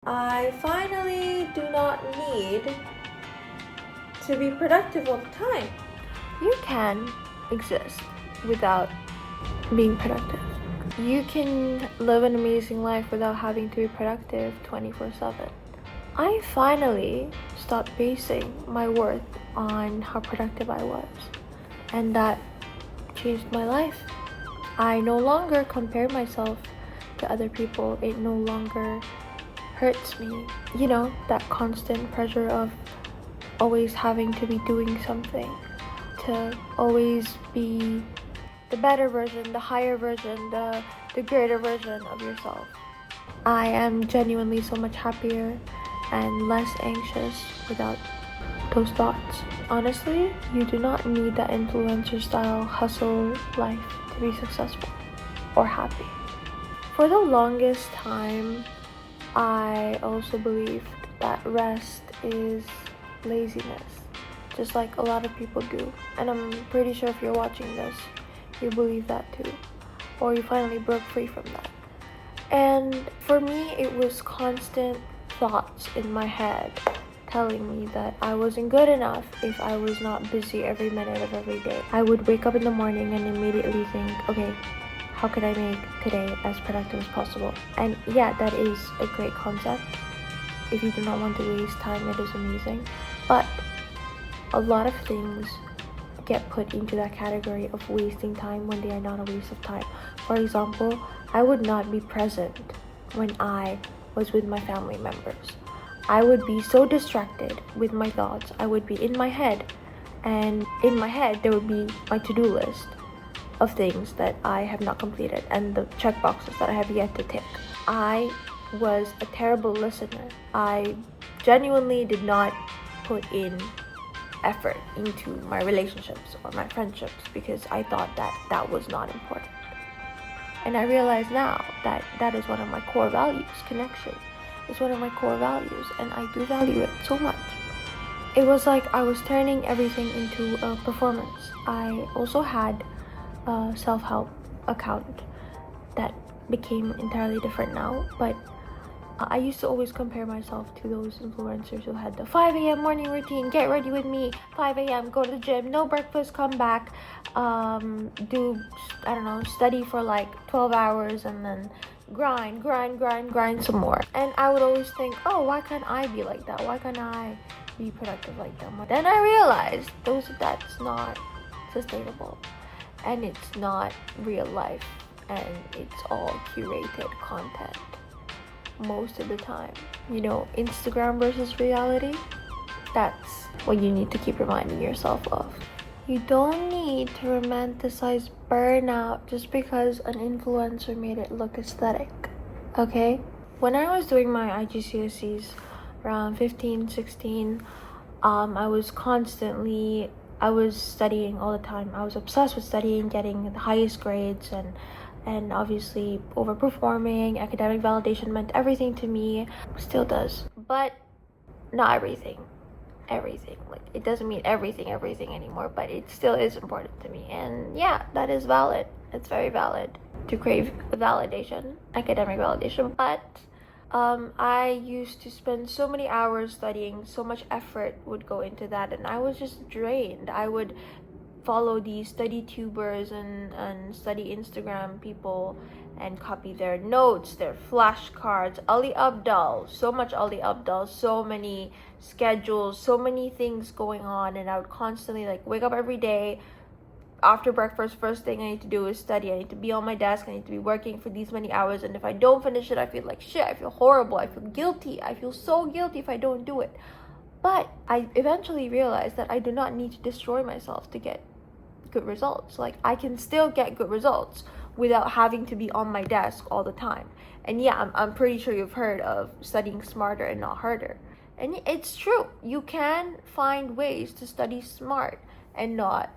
I finally do not need to be productive all the time. You can exist without being productive. You can live an amazing life without having to be productive 24/7. I finally stopped basing my worth on how productive I was, and that changed my life. I no longer compare myself to other people. It no longer hurts me. That constant pressure of always having to be doing something, to always be the better version, the higher version, the greater version of yourself. I am genuinely so much happier and less anxious without those thoughts. Honestly, you do not need that influencer style hustle life to be successful or happy. For the longest time, I also believed that rest is laziness, just like a lot of people do. And I'm pretty sure if you're watching this, you believe that too, or you finally broke free from that. And for me, it was constant thoughts in my head telling me that I wasn't good enough if I was not busy every minute of every day. I would wake up in the morning and immediately think, okay, how can I make today as productive as possible? And yeah, that is a great concept. If you do not want to waste time, it is amazing. But a lot of things get put into that category of wasting time when they are not a waste of time. For example, I would not be present when I was with my family members. I would be so distracted with my thoughts. I would be in my head, and in my head there would be my to-do list of things that I have not completed and the check boxes that I have yet to tick. I was a terrible listener. I genuinely did not put in effort into my relationships or my friendships because I thought that was not important. And I realize now that that is one of my core values. Connection is one of my core values, and I do value it so much. It was like I was turning everything into a performance. I also had a self-help account that became entirely different now, but I used to always compare myself to those influencers who had the 5 a.m. morning routine, get ready with me, 5 a.m., go to the gym, no breakfast, come back, study for like 12 hours and then grind some more. And I would always think, oh, why can't I be like that? Why can't I be productive like them? But then I realized that's not sustainable, and it's not real life, and it's all curated content most of the time. Instagram versus reality, that's what you need to keep reminding yourself of. You don't need to romanticize burnout just because an influencer made it look aesthetic, okay? When I was doing my IGCSEs around 15, 16, I was studying all the time. I was obsessed with studying, getting the highest grades, and obviously overperforming. Academic validation meant everything to me, still does, but not everything. Like, it doesn't mean everything anymore, but it still is important to me. And yeah, that is valid. It's very valid to crave validation, academic validation. But I used to spend so many hours studying, so much effort would go into that, and I was just drained. I would follow these study tubers and study Instagram people and copy their notes, their flashcards, Ali Abdal, so much Ali Abdal, so many schedules, so many things going on, and I would constantly wake up every day. After breakfast, first thing I need to do is study. I need to be on my desk. I need to be working for these many hours, and if I don't finish it, I feel like shit. I feel horrible. I feel guilty. I feel so guilty if I don't do it. But I eventually realized that I do not need to destroy myself to get good results. I can still get good results without having to be on my desk all the time. And yeah, I'm pretty sure you've heard of studying smarter and not harder. And it's true. You can find ways to study smart and not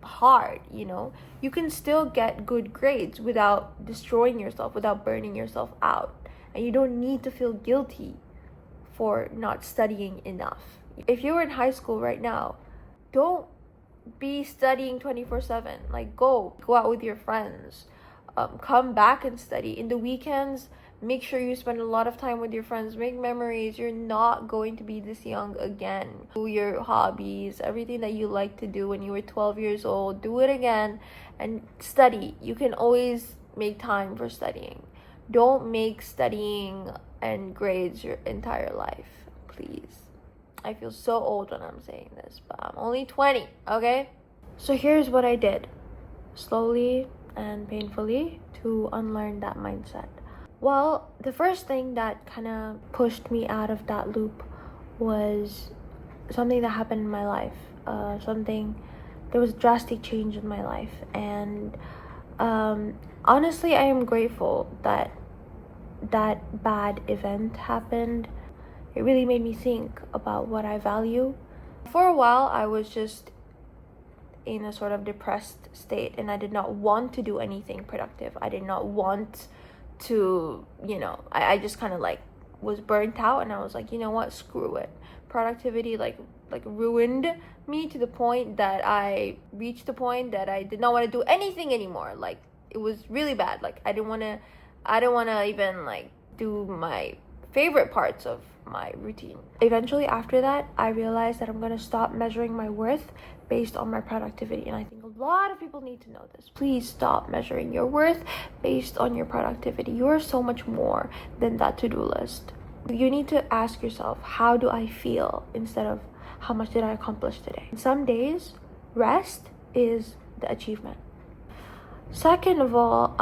hard. You can still get good grades without destroying yourself, without burning yourself out. And you don't need to feel guilty for not studying enough. If you're in high school right now, don't be studying 24/7. Go out with your friends, come back and study. In the weekends, Make sure you spend a lot of time with your friends, make memories. You're not going to be this young again. Do your hobbies, everything that you like to do when you were 12 years old, do it again. And study. You can always make time for studying. Don't make studying and grades your entire life, please. I feel so old when I'm saying this, but I'm only 20, okay? So here's what I did, slowly and painfully, to unlearn that mindset. Well, the first thing that kind of pushed me out of that loop was something that happened in my life. There was a drastic change in my life. And honestly, I am grateful that that bad event happened. It really made me think about what I value. For a while, I was just in a sort of depressed state, and I did not want to do anything productive. I did not want to, I just kind of like was burnt out, and I was like, you know what, screw it. Productivity like ruined me to the point that I reached the point that I did not want to do anything anymore. Like, it was really bad. Like, I didn't want to even like do my favorite parts of my routine. Eventually, after that, I realized that I'm going to stop measuring my worth based on my productivity. And I think a lot of people need to know this. Please stop measuring your worth based on your productivity. You are so much more than that to-do list. You need to ask yourself, how do I feel, instead of how much did I accomplish today? Some days, rest is the achievement. Second of all,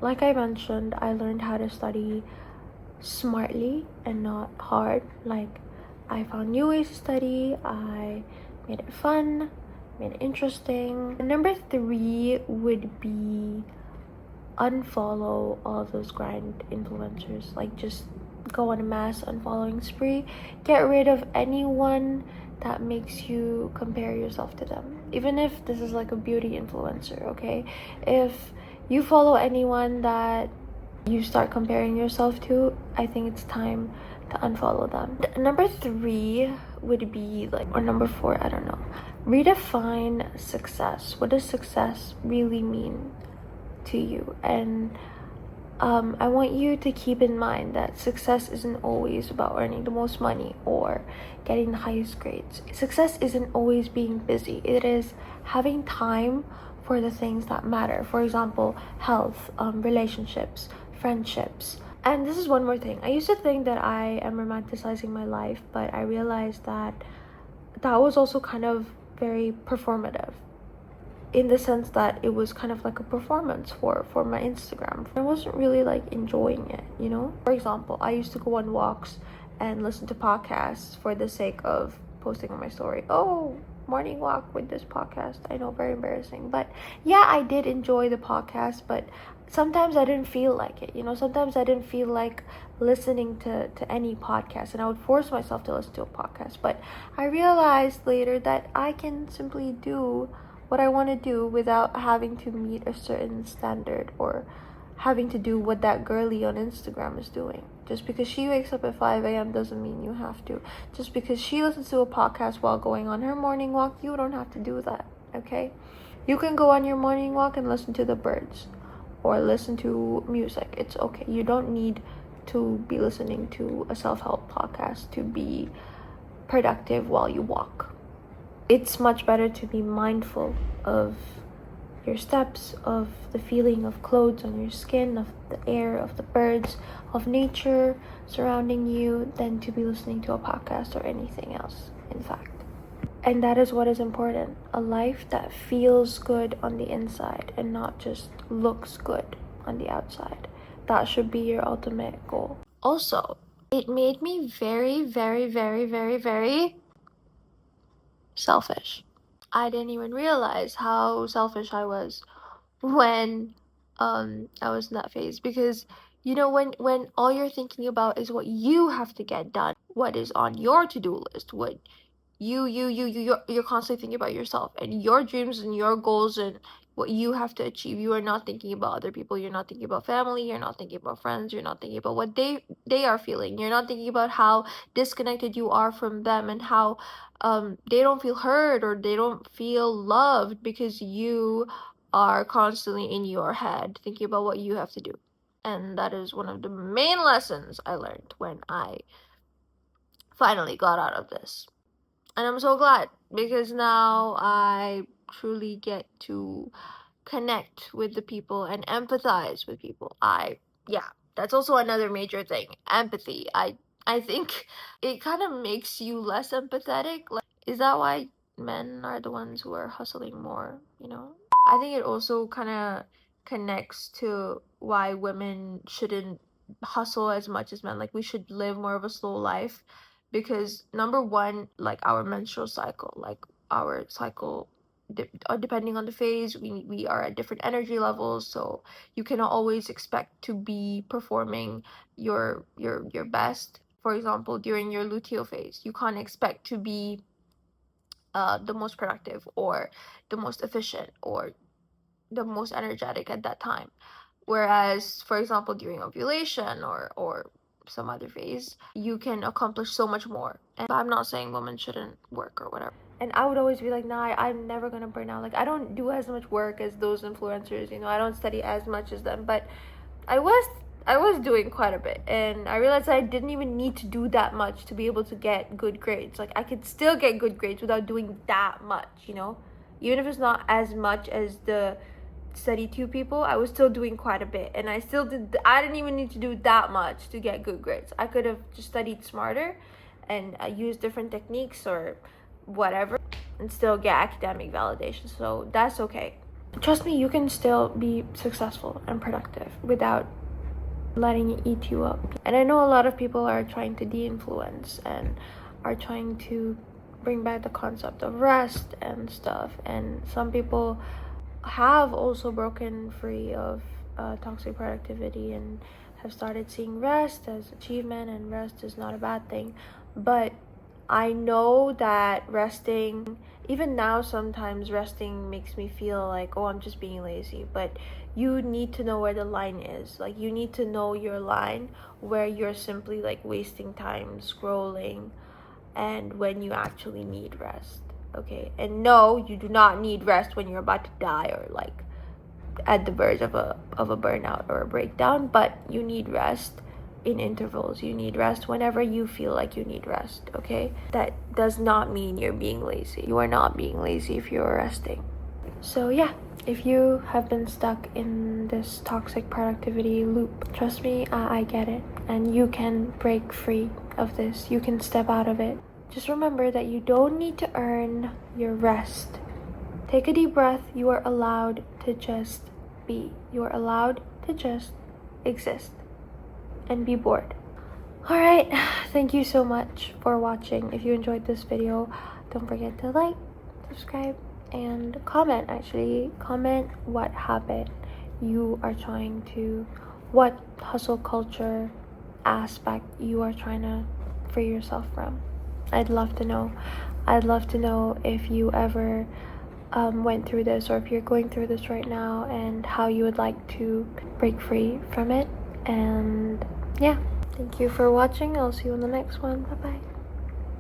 like I mentioned, I learned how to study smartly and not hard. Like, I found new ways to study. I made it fun, made it interesting. And number 3 would be unfollow all of those grind influencers. Like, just go on a mass unfollowing spree. Get rid of anyone that makes you compare yourself to them, even if this is like a beauty influencer. Okay, if you follow anyone that you start comparing yourself to, I think it's time to unfollow them. Number 3 would be like, or number 4, I don't know. Redefine success. What does success really mean to you? And I want you to keep in mind that success isn't always about earning the most money or getting the highest grades. Success isn't always being busy. It is having time for the things that matter. For example, health, relationships, friendships. And this is one more thing. I used to think that I am romanticizing my life, but I realized that that was also kind of very performative, in the sense that it was kind of like a performance for my Instagram. I wasn't really like enjoying it, For example, I used to go on walks and listen to podcasts for the sake of posting on my story. Oh, morning walk with this podcast. I know, very embarrassing. But yeah, I did enjoy the podcast, but sometimes I didn't feel like it, Sometimes I didn't feel like listening to any podcast, and I would force myself to listen to a podcast. But I realized later that I can simply do what I want to do without having to meet a certain standard or having to do what that girly on Instagram is doing. Just because she wakes up at 5 a.m. doesn't mean you have to. Just because she listens to a podcast while going on her morning walk, you don't have to do that, okay? You can go on your morning walk and listen to the birds or listen to music. It's okay. You don't need to be listening to a self-help podcast to be productive while you walk. It's much better to be mindful of your steps, of the feeling of clothes on your skin, of the air, of the birds, of nature surrounding you, than to be listening to a podcast or anything else, in fact. And that is what is important. A life that feels good on the inside and not just looks good on the outside. That should be your ultimate goal. Also, it made me very, very, very, very, very selfish. I didn't even realize how selfish I was when I was in that phase, because when all you're thinking about is what you have to get done, what is on your to-do list, what you're constantly thinking about yourself and your dreams and your goals and what you have to achieve. You are not thinking about other people. You're not thinking about family. You're not thinking about friends. You're not thinking about what they are feeling. You're not thinking about how disconnected you are from them and how they don't feel heard or they don't feel loved because you are constantly in your head thinking about what you have to do. And that is one of the main lessons I learned when I finally got out of this. And I'm so glad, because now I truly get to connect with the people and empathize with people. Yeah, that's also another major thing. Empathy. I think it kind of makes you less empathetic. Like, is that why men are the ones who are hustling more, you know? I think it also kind of connects to why women shouldn't hustle as much as men. Like, we should live more of a slow life, because number one, like our menstrual cycle, like our cycle, depending on the phase, we are at different energy levels, so you cannot always expect to be performing your best. For example, during your luteal phase, you can't expect to be the most productive or the most efficient or the most energetic at that time. Whereas, for example, during ovulation or some other phase, you can accomplish so much more. And I'm not saying women shouldn't work or whatever. And I would always be like, nah, I'm never gonna burn out. Like, I don't do as much work as those influencers, you know, I don't study as much as them. But I was doing quite a bit, and I realized I didn't even need to do that much to be able to get good grades. Like, I could still get good grades without doing that much, you know? Even if it's not as much as the study two people, I was still doing quite a bit, and I didn't even need to do that much to get good grades. I could have just studied smarter and used different techniques or whatever and still get academic validation. So that's okay. Trust me, you can still be successful and productive without letting it eat you up. And I know a lot of people are trying to de-influence and are trying to bring back the concept of rest and stuff, and some people have also broken free of toxic productivity and have started seeing rest as achievement, and rest is not a bad thing. But I know that resting, even now, sometimes resting makes me feel like, oh, I'm just being lazy. But you need to know where the line is. Like, you need to know your line where you're simply like wasting time scrolling and when you actually need rest. Okay, and no, you do not need rest when you're about to die or like at the verge of a burnout or a breakdown, but you need rest in intervals. You need rest whenever you feel like you need rest. Okay, that does not mean you're being lazy. You are not being lazy if you're resting. So yeah, if you have been stuck in this toxic productivity loop, trust me, I get it, and you can break free of this. You can step out of it. Just remember that you don't need to earn your rest. Take a deep breath. You are allowed to just be. You are allowed to just exist and be bored. Alright, thank you so much for watching. If you enjoyed this video, don't forget to like, subscribe, and comment. Actually, comment what habit you are trying to, what hustle culture aspect you are trying to free yourself from. I'd love to know. I'd love to know if you ever went through this, or if you're going through this right now, and how you would like to break free from it. And yeah, thank you for watching. I'll see you in the next one. Bye bye.